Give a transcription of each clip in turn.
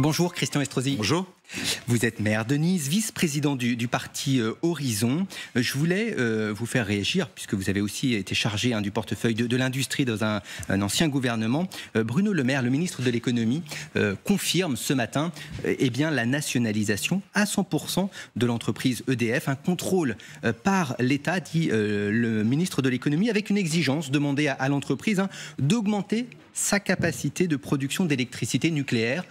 Bonjour Christian Estrosi. Bonjour. Vous êtes maire de Nice, vice-président du parti Horizon. Je voulais vous faire réagir, puisque vous avez aussi été chargé du portefeuille de l'industrie dans un ancien gouvernement. Bruno Le Maire, le ministre de l'économie, confirme ce matin la nationalisation à 100% de l'entreprise EDF. Un contrôle par l'État, dit le ministre de l'économie, avec une exigence demandée à l'entreprise d'augmenter sa capacité de production d'électricité nucléaire.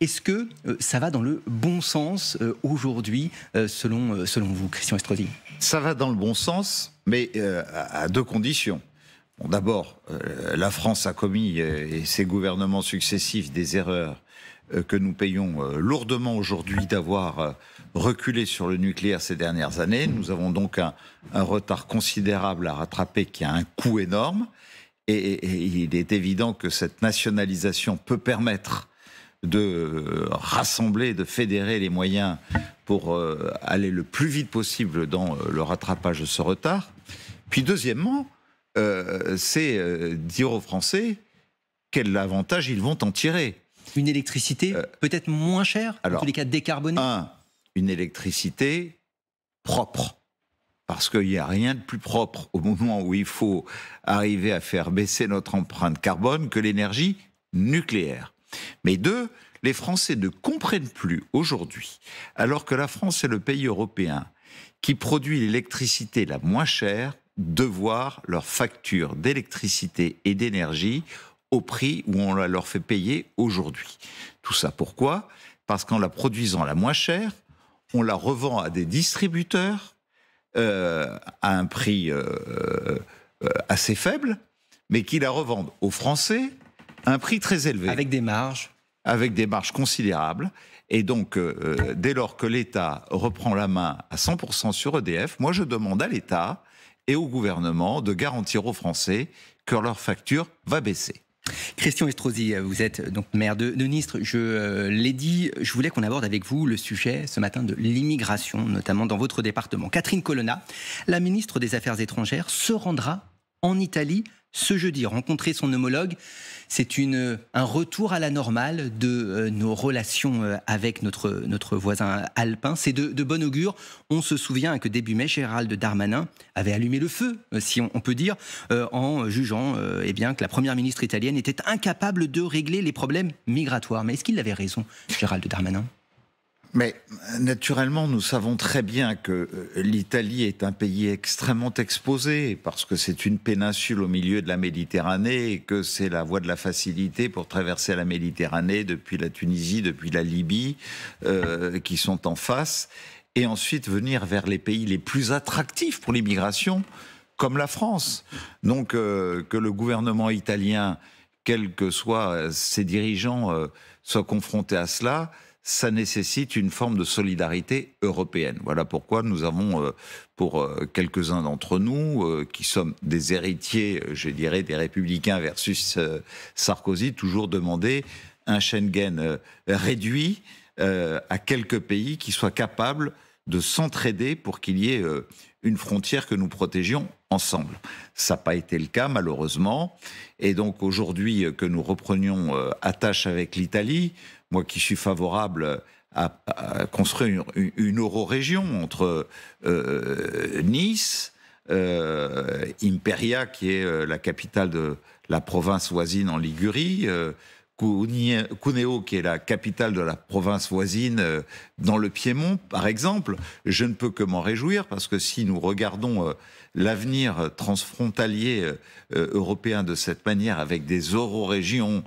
Est-ce que ça va dans le bon sens aujourd'hui, selon vous, Christian Estrosi? Ça va dans le bon sens, mais à deux conditions. Bon, d'abord, la France a commis, et ses gouvernements successifs, des erreurs que nous payons lourdement aujourd'hui d'avoir reculé sur le nucléaire ces dernières années. Nous avons donc un retard considérable à rattraper qui a un coût énorme. Et il est évident que cette nationalisation peut permettre de rassembler, de fédérer les moyens pour aller le plus vite possible dans le rattrapage de ce retard. Puis deuxièmement, c'est dire aux Français quel avantage ils vont en tirer. Une électricité peut-être moins chère, en tous les cas décarbonée. Une électricité propre. Parce qu'il n'y a rien de plus propre au moment où il faut arriver à faire baisser notre empreinte carbone que l'énergie nucléaire. Mais deux, les Français ne comprennent plus aujourd'hui, alors que la France est le pays européen qui produit l'électricité la moins chère, de voir leur facture d'électricité et d'énergie au prix où on la leur fait payer aujourd'hui. Tout ça pourquoi ? Parce qu'en la produisant la moins chère, on la revend à des distributeurs à un prix assez faible, mais qui la revendent aux Français à un prix très élevé. Avec des marges. Avec des marges considérables. Et donc, dès lors que l'État reprend la main à 100% sur EDF, moi je demande à l'État et au gouvernement de garantir aux Français que leur facture va baisser. Christian Estrosi, vous êtes donc maire de Nice. Je l'ai dit, je voulais qu'on aborde avec vous le sujet ce matin de l'immigration, notamment dans votre département. Catherine Colonna, la ministre des Affaires étrangères, se rendra en Italie ce jeudi, rencontrer son homologue. C'est un retour à la normale de nos relations avec notre voisin alpin. C'est de bon augure. On se souvient que début mai, Gérald Darmanin avait allumé le feu, si on peut dire, en jugeant que la première ministre italienne était incapable de régler les problèmes migratoires. Mais est-ce qu'il avait raison, Gérald Darmanin ? Mais naturellement, nous savons très bien que l'Italie est un pays extrêmement exposé parce que c'est une péninsule au milieu de la Méditerranée et que c'est la voie de la facilité pour traverser la Méditerranée depuis la Tunisie, depuis la Libye, qui sont en face, et ensuite venir vers les pays les plus attractifs pour l'immigration, comme la France. Donc que le gouvernement italien, quels que soient ses dirigeants, soient confrontés à cela, ça nécessite une forme de solidarité européenne. Voilà pourquoi nous avons, pour quelques-uns d'entre nous, qui sommes des héritiers, je dirais, des Républicains versus Sarkozy, toujours demandé un Schengen réduit à quelques pays qui soient capables de s'entraider pour qu'il y ait une frontière que nous protégions ensemble. Ça n'a pas été le cas, malheureusement. Et donc, aujourd'hui, que nous reprenions attache avec l'Italie, moi qui suis favorable à construire une eurorégion entre Nice, Imperia, qui est la capitale de la province voisine en Ligurie, Cuneo, qui est la capitale de la province voisine dans le Piémont, par exemple. Je ne peux que m'en réjouir, parce que si nous regardons l'avenir transfrontalier européen de cette manière, avec des eurorégions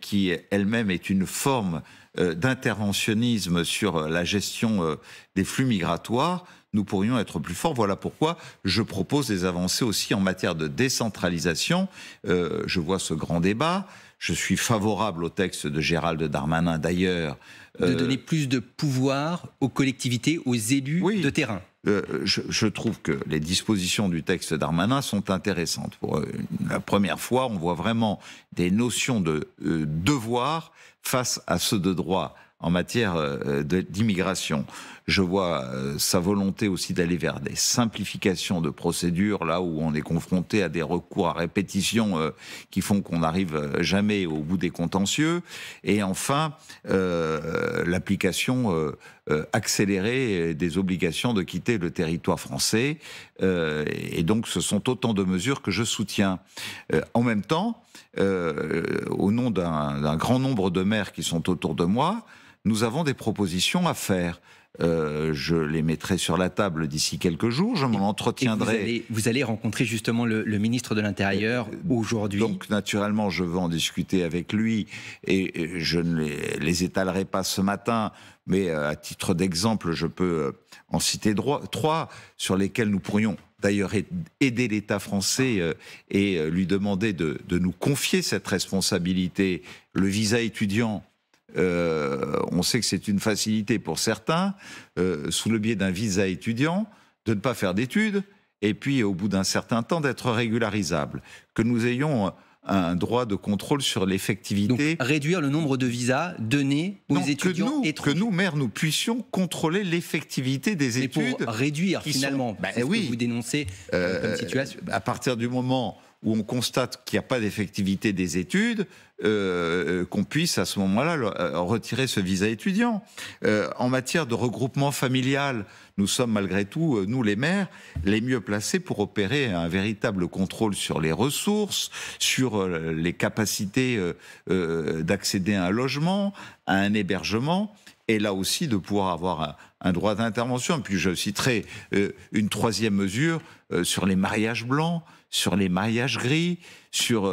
qui elle-même est une forme d'interventionnisme sur la gestion des flux migratoires, nous pourrions être plus forts. Voilà pourquoi je propose des avancées aussi en matière de décentralisation. Je vois ce grand débat. Je suis favorable au texte de Gérald Darmanin, d'ailleurs. De donner plus de pouvoir aux collectivités, aux élus de terrain. Je trouve que les dispositions du texte Darmanin sont intéressantes. Pour la première fois, on voit vraiment des notions de devoir face à ceux de droit en matière d'immigration. je vois sa volonté aussi d'aller vers des simplifications de procédures, là où on est confronté à des recours à répétition qui font qu'on n'arrive jamais au bout des contentieux. Et enfin, l'application accélérée des obligations de quitter le territoire français. Et donc, ce sont autant de mesures que je soutiens. En même temps, au nom d'un grand nombre de maires qui sont autour de moi, nous avons des propositions à faire. Je les mettrai sur la table d'ici quelques jours, je m'en entretiendrai. Vous allez rencontrer justement le ministre de l'Intérieur aujourd'hui. Donc naturellement, je veux en discuter avec lui et je ne les étalerai pas ce matin, mais à titre d'exemple, je peux en citer trois sur lesquels nous pourrions d'ailleurs aider l'État français et lui demander de nous confier cette responsabilité. Le visa étudiant, on sait que c'est une facilité pour certains, sous le biais d'un visa étudiant, de ne pas faire d'études, et puis au bout d'un certain temps d'être régularisable. Que nous ayons un droit de contrôle sur l'effectivité. Donc réduire le nombre de visas donnés aux étudiants étrangers. Que nous, maires, nous puissions contrôler l'effectivité des études. Pour réduire finalement, c'est ce que vous dénoncez comme situation. À partir du moment où on constate qu'il n'y a pas d'effectivité des études, qu'on puisse à ce moment-là retirer ce visa étudiant. En matière de regroupement familial, nous sommes malgré tout, nous les maires, les mieux placés pour opérer un véritable contrôle sur les ressources, sur les capacités d'accéder à un logement, à un hébergement, et là aussi de pouvoir avoir un droit d'intervention. Et puis je citerai une troisième mesure sur les mariages blancs, sur les mariages gris, sur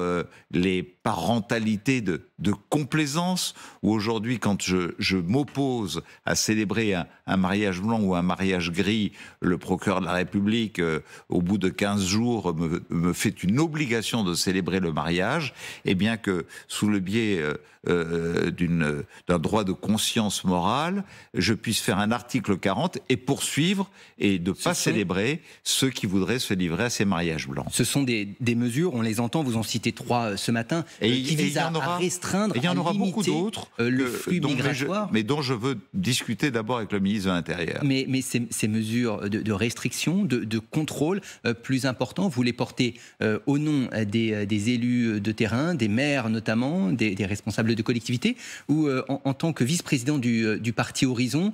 les parentalités de complaisance, où aujourd'hui, quand je m'oppose à célébrer un mariage blanc ou un mariage gris, le procureur de la République, au bout de 15 jours, me fait une obligation de célébrer le mariage, et bien que sous le biais d'un droit de conscience morale, je puisse faire un article 40 et poursuivre et de ne pas célébrer ceux qui voudraient se livrer à ces mariages blancs. Ce sont des mesures, on les entend, vous en citez 3 ce matin, qui visent à restreindre, il y en aura beaucoup d'autres le flux migratoire. Mais dont je veux discuter d'abord avec le ministre de l'Intérieur. Mais ces mesures de restriction, de contrôle plus importants, vous les portez au nom des élus de terrain, des maires notamment, des responsables de collectivités, ou en tant que vice-président du parti Horizon,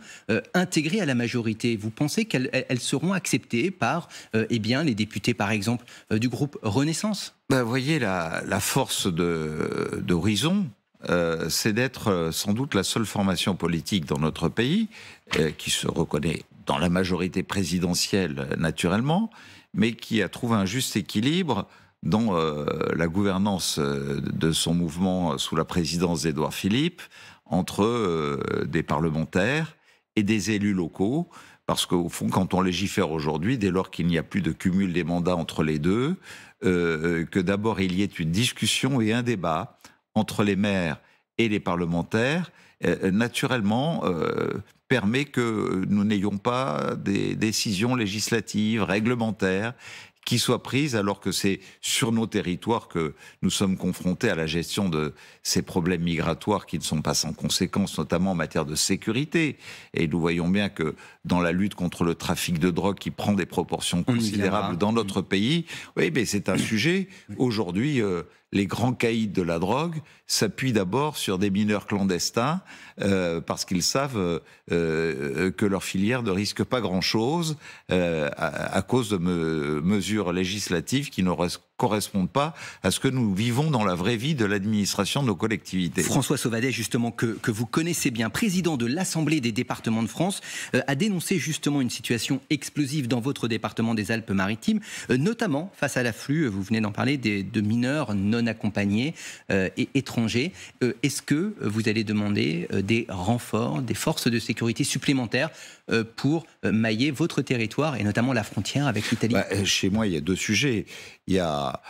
intégré à la majorité, vous pensez qu'elles seront acceptées par les députés, par exemple, du groupe Renaissance ? Vous voyez, la force d'Horizon, c'est d'être sans doute la seule formation politique dans notre pays qui se reconnaît dans la majorité présidentielle naturellement, mais qui a trouvé un juste équilibre dans la gouvernance de son mouvement sous la présidence d'Édouard Philippe entre des parlementaires et des élus locaux. Parce qu'au fond, quand on légifère aujourd'hui, dès lors qu'il n'y a plus de cumul des mandats entre les deux, que d'abord il y ait une discussion et un débat entre les maires et les parlementaires, naturellement permet que nous n'ayons pas des décisions législatives, réglementaires, qui soient prises alors que c'est sur nos territoires que nous sommes confrontés à la gestion de ces problèmes migratoires qui ne sont pas sans conséquences, notamment en matière de sécurité. Et nous voyons bien que dans la lutte contre le trafic de drogue qui prend des proportions considérables dans notre pays, oui, mais c'est un sujet. Aujourd'hui, les grands caïds de la drogue s'appuient d'abord sur des mineurs clandestins parce qu'ils savent que leur filière ne risque pas grand-chose à cause de mesures législatives qui ne correspondent pas à ce que nous vivons dans la vraie vie de l'administration de nos collectivités. François Sauvadet, justement, que vous connaissez bien, président de l'Assemblée des départements de France, a dénoncé justement une situation explosive dans votre département des Alpes-Maritimes, notamment face à l'afflux, vous venez d'en parler, de mineurs non accompagnés et étrangers. Est-ce que vous allez demander des renforts, des forces de sécurité supplémentaires pour mailler votre territoire et notamment la frontière avec l'Italie ? Chez moi, il y a deux sujets. Il y a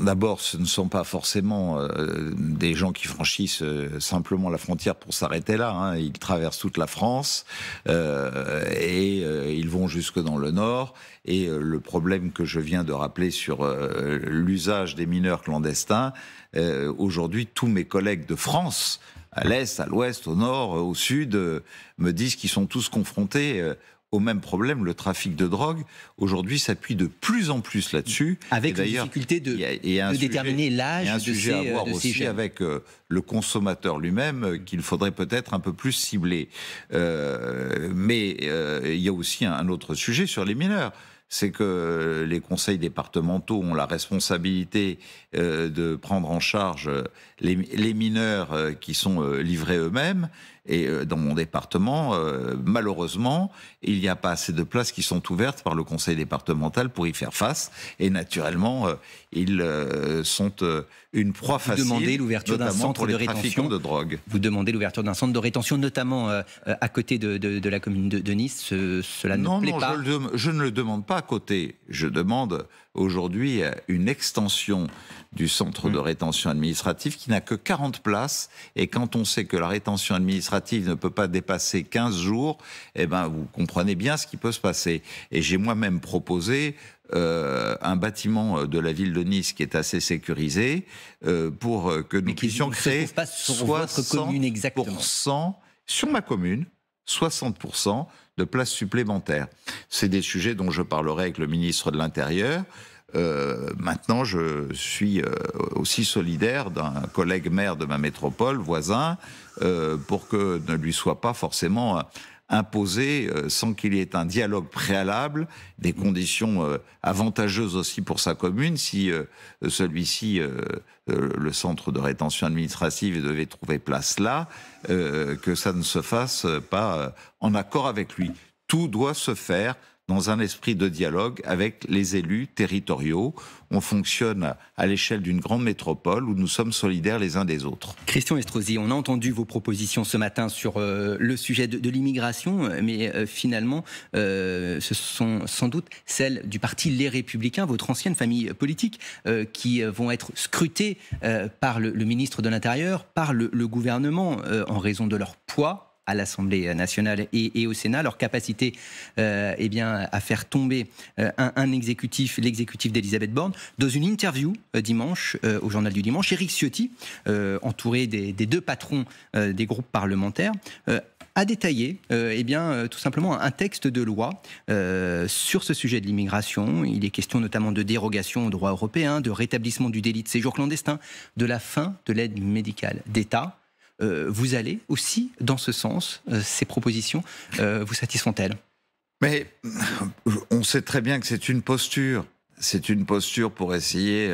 d'abord, ce ne sont pas forcément des gens qui franchissent simplement la frontière pour s'arrêter là. Hein. Ils traversent toute la France et ils vont jusque dans le nord. Et le problème que je viens de rappeler sur l'usage des mineurs clandestins, aujourd'hui, tous mes collègues de France à l'est, à l'ouest, au nord, au sud, me disent qu'ils sont tous confrontés au même problème. Le trafic de drogue, aujourd'hui, s'appuie de plus en plus là-dessus. Avec la difficulté de déterminer l'âge de ces jeunes. Il y a un sujet à voir aussi avec le consommateur lui-même, qu'il faudrait peut-être un peu plus cibler. Mais il y a aussi un autre sujet sur les mineurs. C'est que les conseils départementaux ont la responsabilité de prendre en charge les mineurs qui sont livrés eux-mêmes. Et dans mon département, malheureusement, il n'y a pas assez de places qui sont ouvertes par le conseil départemental pour y faire face. Et naturellement, ils sont une proie facile. Vous demandez l'ouverture d'un centre de rétention de drogue. Vous demandez l'ouverture d'un centre de rétention, notamment à côté de la commune de Nice. Cela ne plaît pas. Non, je ne le demande pas à côté. Je demande aujourd'hui une extension du centre de rétention administrative qui n'a que 40 places. Et quand on sait que la rétention administrative ne peut pas dépasser 15 jours, eh ben, vous comprenez bien ce qui peut se passer. Et j'ai moi-même proposé un bâtiment de la ville de Nice qui est assez sécurisé pour que nous puissions créer 60% sur ma commune, 60% de places supplémentaires. C'est des sujets dont je parlerai avec le ministre de l'Intérieur. Maintenant, je suis aussi solidaire d'un collègue maire de ma métropole, voisin, pour que ne lui soit pas forcément imposé, sans qu'il y ait un dialogue préalable, des conditions avantageuses aussi pour sa commune, si celui-ci, le centre de rétention administrative, devait trouver place là, que ça ne se fasse pas en accord avec lui. Tout doit se faire dans un esprit de dialogue avec les élus territoriaux. On fonctionne à l'échelle d'une grande métropole où nous sommes solidaires les uns des autres. Christian Estrosi, on a entendu vos propositions ce matin sur le sujet de l'immigration, mais finalement, ce sont sans doute celles du parti Les Républicains, votre ancienne famille politique, qui vont être scrutées par le ministre de l'Intérieur, par le gouvernement, en raison de leur poids à l'Assemblée nationale et au Sénat, leur capacité à faire tomber l'exécutif d'Elisabeth Borne. Dans une interview dimanche, au Journal du Dimanche, Éric Ciotti, entouré des deux patrons des groupes parlementaires, a détaillé tout simplement un texte de loi sur ce sujet de l'immigration. Il est question notamment de dérogation au droit européen, de rétablissement du délit de séjour clandestin, de la fin de l'aide médicale d'État. Vous allez aussi dans ce sens. Ces propositions vous satisfont-elles ? Mais on sait très bien que c'est une posture. C'est une posture pour essayer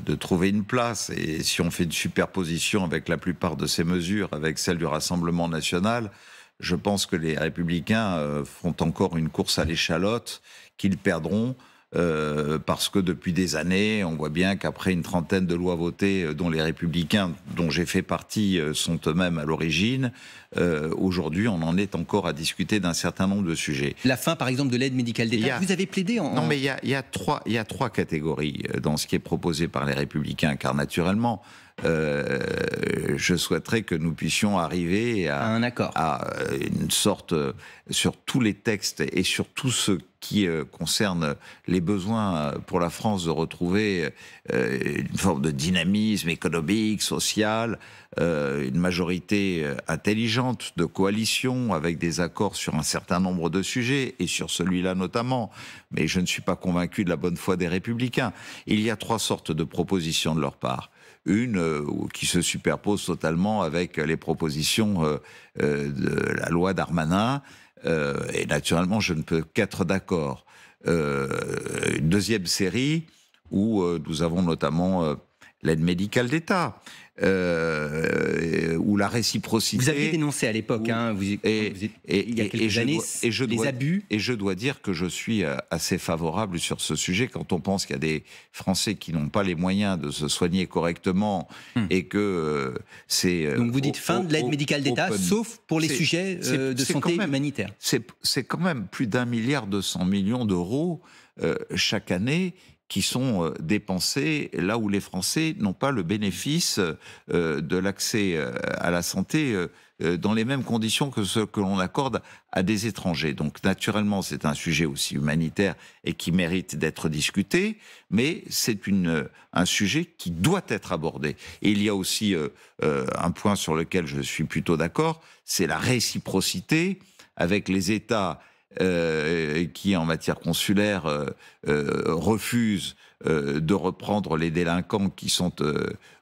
de trouver une place. Et si on fait une superposition avec la plupart de ces mesures, avec celle du Rassemblement national, je pense que les Républicains font encore une course à l'échalote qu'ils perdront. Parce que depuis des années, on voit bien qu'après une trentaine de lois votées, dont les Républicains, dont j'ai fait partie, sont eux-mêmes à l'origine, aujourd'hui, on en est encore à discuter d'un certain nombre de sujets. La fin, par exemple, de l'aide médicale d'État, vous avez plaidé en... Non, mais il y a trois catégories dans ce qui est proposé par les Républicains, car naturellement, je souhaiterais que nous puissions arriver à un accord, à une sorte, sur tous les textes et sur tout ce qui concerne les besoins pour la France de retrouver une forme de dynamisme économique, social, une majorité intelligente de coalition avec des accords sur un certain nombre de sujets et sur celui-là notamment. Mais je ne suis pas convaincu de la bonne foi des Républicains. Il y a trois sortes de propositions de leur part. Une qui se superpose totalement avec les propositions de la loi Darmanin, et naturellement je ne peux qu'être d'accord. Une deuxième série où nous avons notamment l'aide médicale d'État, ou la réciprocité. Vous aviez dénoncé à l'époque, il y a quelques années, les abus. Et je dois dire que je suis assez favorable sur ce sujet quand on pense qu'il y a des Français qui n'ont pas les moyens de se soigner correctement et que c'est... Donc vous dites fin de l'aide médicale d'État, sauf pour les sujets de santé humanitaire. C'est quand même plus d'1,2 milliard d'euros chaque année qui sont dépensés là où les Français n'ont pas le bénéfice de l'accès à la santé dans les mêmes conditions que ceux que l'on accorde à des étrangers. Donc naturellement, c'est un sujet aussi humanitaire et qui mérite d'être discuté, mais c'est un sujet qui doit être abordé. Et il y a aussi un point sur lequel je suis plutôt d'accord, c'est la réciprocité avec les États qui, en matière consulaire, refusent de reprendre les délinquants qui sont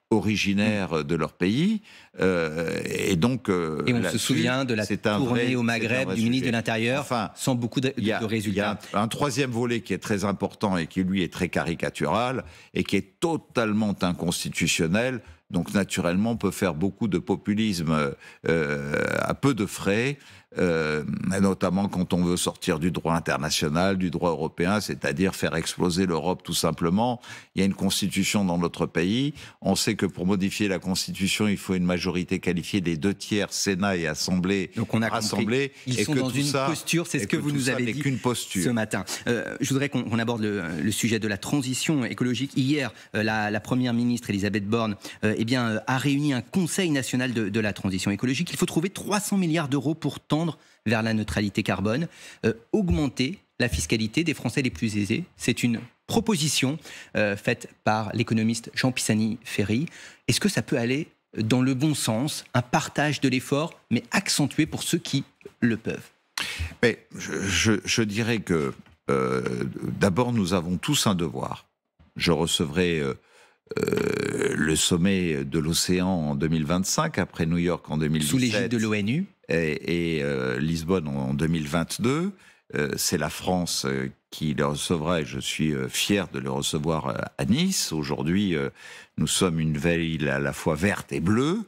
originaires de leur pays. Et donc, et on se souvient de la tournée au Maghreb du ministre de l'Intérieur, sans beaucoup de résultats. Il y a un troisième volet qui est très important et qui, lui, est très caricatural et qui est totalement inconstitutionnel. Donc, naturellement, on peut faire beaucoup de populisme à peu de frais, notamment quand on veut sortir du droit international, du droit européen, c'est-à-dire faire exploser l'Europe tout simplement. Il y a une constitution dans notre pays. On sait que pour modifier la constitution, il faut une majorité qualifiée des 2/3 Sénat et Assemblée. Donc on a compris. Ils sont dans une posture, c'est ce que vous nous avez dit ce matin. Je voudrais qu'on aborde le sujet de la transition écologique. Hier, la première ministre Elisabeth Borne a réuni un Conseil national de la transition écologique. Il faut trouver 300 milliards d'euros pour tendre vers la neutralité carbone, augmenter la fiscalité des Français les plus aisés. C'est une proposition faite par l'économiste Jean Pisani-Ferry. Est-ce que ça peut aller dans le bon sens, un partage de l'effort, mais accentué pour ceux qui le peuvent? Mais je dirais que d'abord, nous avons tous un devoir. Je recevrai le sommet de l'océan en 2025, après New York en 2017. Sous l'égide de l'ONU. Et Lisbonne en 2022. C'est la France qui les recevra et je suis fier de les recevoir à Nice. Aujourd'hui, nous sommes une ville à la fois verte et bleue.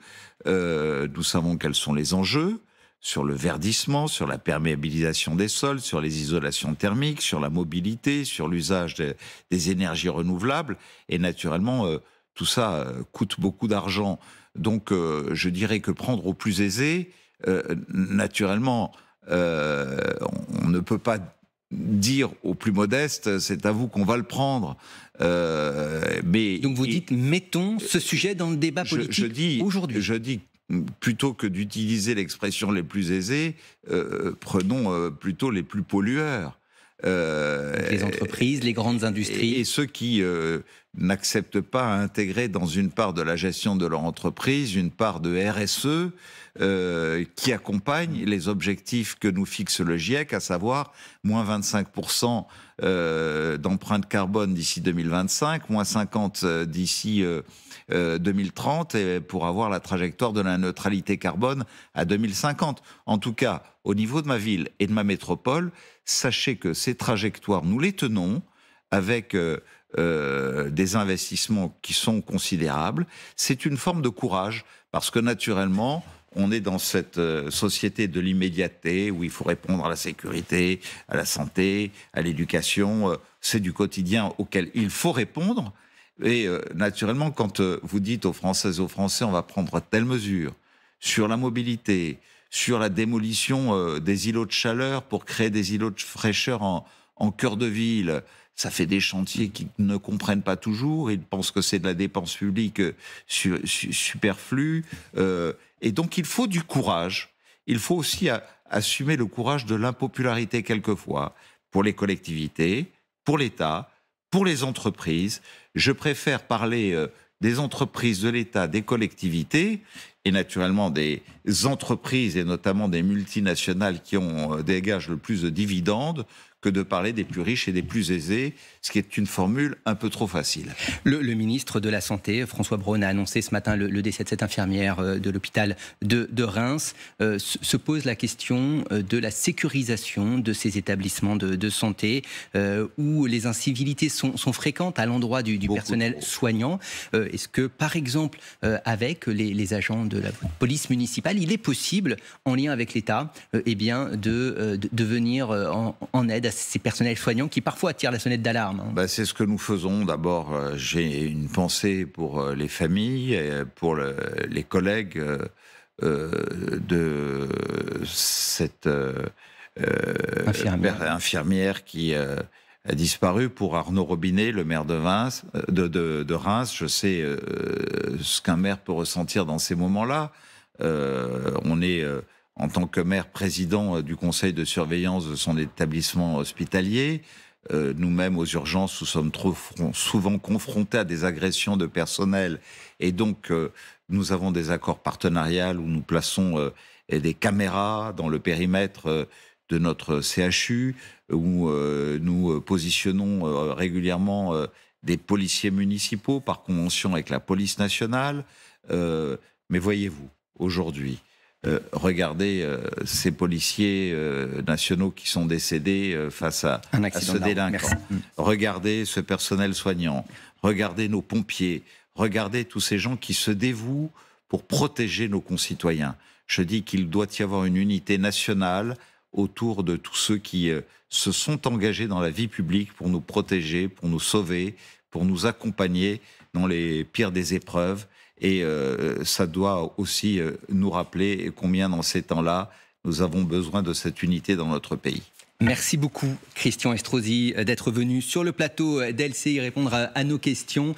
Nous savons quels sont les enjeux sur le verdissement, sur la perméabilisation des sols, sur les isolations thermiques, sur la mobilité, sur l'usage des énergies renouvelables. Et naturellement, tout ça coûte beaucoup d'argent. Donc, je dirais que prendre aux plus aisés, naturellement, on ne peut pas dire aux plus modestes, c'est à vous qu'on va le prendre. Mais donc vous dites, mettons ce sujet dans le débat politique aujourd'hui. Je dis, plutôt que d'utiliser l'expression les plus aisés, prenons plutôt les plus pollueurs. Les entreprises, les grandes industries. Et ceux qui n'acceptent pas à intégrer dans une part de la gestion de leur entreprise une part de RSE qui accompagne les objectifs que nous fixe le GIEC, à savoir moins 25% d'empreinte carbone d'ici 2025, moins 50% d'ici 2030, et pour avoir la trajectoire de la neutralité carbone à 2050. En tout cas, au niveau de ma ville et de ma métropole, sachez que ces trajectoires, nous les tenons avec des investissements qui sont considérables. C'est une forme de courage, parce que naturellement, on est dans cette société de l'immédiateté où il faut répondre à la sécurité, à la santé, à l'éducation. C'est du quotidien auquel il faut répondre. Et naturellement, quand vous dites aux Françaises et aux Français, on va prendre telle mesure sur la mobilité, sur la démolition des îlots de chaleur pour créer des îlots de fraîcheur en cœur de ville, ça fait des chantiers qu'ils ne comprennent pas toujours. Ils pensent que c'est de la dépense publique superflue. Et donc, il faut du courage. Il faut aussi assumer le courage de l'impopularité quelquefois pour les collectivités, pour l'État, pour les entreprises. Je préfère parler des entreprises, de l'État, des collectivités et naturellement des entreprises et notamment des multinationales qui dégagent le plus de dividendes que de parler des plus riches et des plus aisés, ce qui est une formule un peu trop facile. Le ministre de la Santé, François Braun, a annoncé ce matin le décès de cette infirmière de l'hôpital de Reims. Se pose la question de la sécurisation de ces établissements de santé où les incivilités sont fréquentes à l'endroit du personnel soignant. Est-ce que, par exemple, avec les agents de la police municipale, il est possible, en lien avec l'État, de venir en aide à ces personnels soignants qui parfois attirent la sonnette d'alarme? C'est ce que nous faisons. D'abord, j'ai une pensée pour les familles, et pour les collègues de cette infirmière qui a disparu, pour Arnaud Robinet, le maire de Reims. Je sais ce qu'un maire peut ressentir dans ces moments-là. On est, en tant que maire, président du conseil de surveillance de son établissement hospitalier. Nous-mêmes, aux urgences, nous sommes trop souvent confrontés à des agressions de personnel. Et donc, nous avons des accords partenariaux où nous plaçons des caméras dans le périmètre de notre CHU, où nous positionnons régulièrement des policiers municipaux par convention avec la police nationale. Mais voyez-vous, aujourd'hui, regardez ces policiers nationaux qui sont décédés face à ce délinquant. Regardez ce personnel soignant. Regardez nos pompiers. Regardez tous ces gens qui se dévouent pour protéger nos concitoyens. Je dis qu'il doit y avoir une unité nationale autour de tous ceux qui se sont engagés dans la vie publique pour nous protéger, pour nous sauver, pour nous accompagner dans les pires des épreuves. Et ça doit aussi nous rappeler combien dans ces temps-là, nous avons besoin de cette unité dans notre pays. Merci beaucoup, Christian Estrosi, d'être venu sur le plateau d'LCI répondre à nos questions.